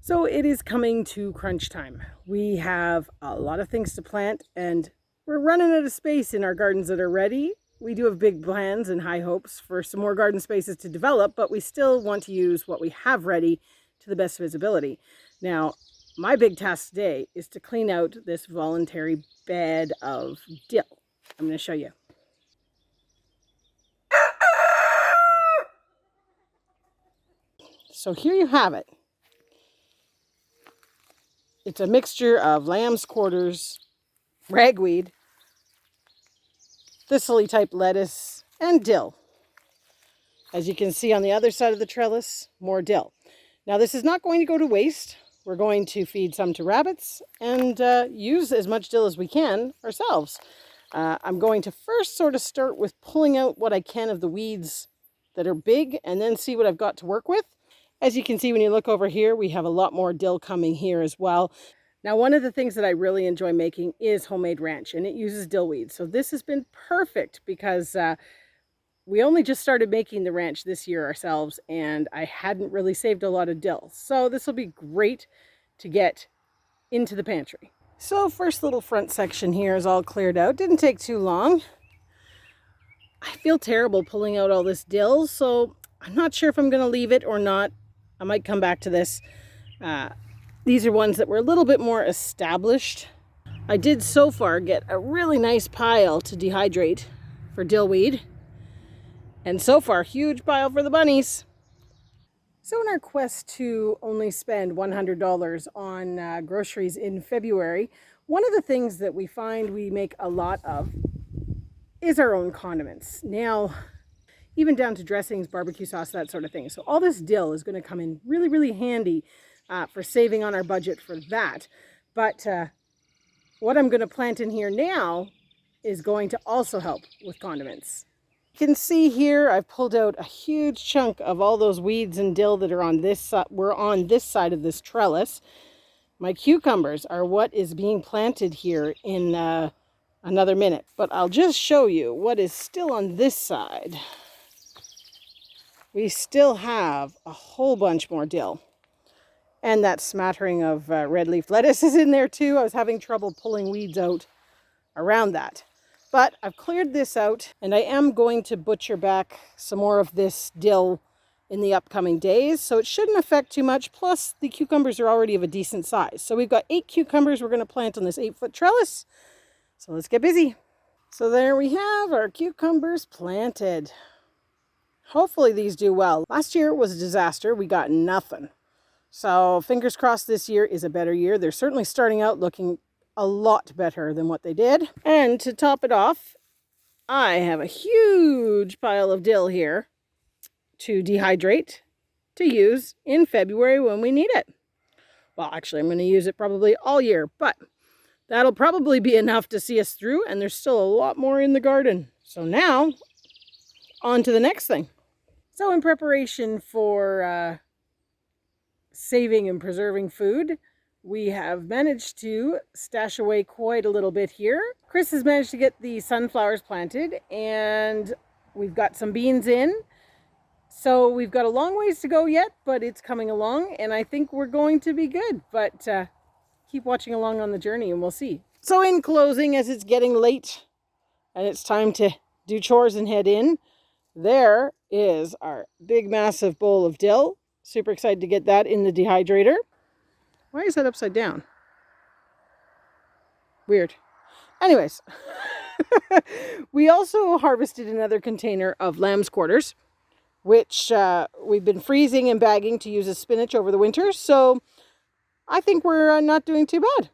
So it is coming to crunch time. We have a lot of things to plant and we're running out of space in our gardens that are ready. We do have big plans and high hopes for some more garden spaces to develop, but we still want to use what we have ready to the best visibility. Now, my big task today is to clean out this voluntary bed of dill. I'm going to show you. So here you have it. It's a mixture of lamb's quarters, ragweed, thistle type lettuce, and dill. As you can see on the other side of the trellis, more dill. Now this is not going to go to waste. We're going to feed some to rabbits and use as much dill as we can ourselves. I'm going to first sort of start with pulling out what I can of the weeds that are big and then see what I've got to work with. As you can see when you look over here, we have a lot more dill coming here as well. Now, one of the things that I really enjoy making is homemade ranch, and it uses dill weed. So this has been perfect because we only just started making the ranch this year ourselves, and I hadn't really saved a lot of dill. So this will be great to get into the pantry. So first little front section here is all cleared out. Didn't take too long. I feel terrible pulling out all this dill, so I'm not sure if I'm going to leave it or not. I might come back to this. These are ones that were a little bit more established. I did so far get a really nice pile to dehydrate for dill weed. And so far, huge pile for the bunnies. So in our quest to only spend $100 on groceries in February, one of the things that we find we make a lot of is our own condiments. Now, even down to dressings, barbecue sauce, that sort of thing. So all this dill is going to come in really, really handy for saving on our budget for that. But what I'm going to plant in here now is going to also help with condiments. You can see here I've pulled out a huge chunk of all those weeds and dill that are on this were on this side of this trellis. My cucumbers are what is being planted here in another minute. But I'll just show you what is still on this side. We still have a whole bunch more dill. And that smattering of red leaf lettuce is in there too. I was having trouble pulling weeds out around that. But I've cleared this out and I am going to butcher back some more of this dill in the upcoming days. So it shouldn't affect too much. Plus the cucumbers are already of a decent size. So we've got 8 cucumbers we're going to plant on this 8-foot trellis. So let's get busy. So there we have our cucumbers planted. Hopefully these do well. Last year was a disaster. We got nothing. So fingers crossed this year is a better year. They're certainly starting out looking a lot better than what they did. And to top it off, I have a huge pile of dill here to dehydrate to use in February when we need it. Well, actually, I'm going to use it probably all year, but that'll probably be enough to see us through. And there's still a lot more in the garden. So now, on to the next thing. So in preparation for saving and preserving food, we have managed to stash away quite a little bit here. Chris has managed to get the sunflowers planted and we've got some beans in. So we've got a long ways to go yet, but it's coming along and I think we're going to be good. But keep watching along on the journey and we'll see. So in closing, as it's getting late and it's time to do chores and head in, there is our big massive bowl of dill. Super excited to get that in the dehydrator. Why is that upside down? Weird. Anyways, we also harvested another container of lamb's quarters, which we've been freezing and bagging to use as spinach over the winter. So I think we're not doing too bad.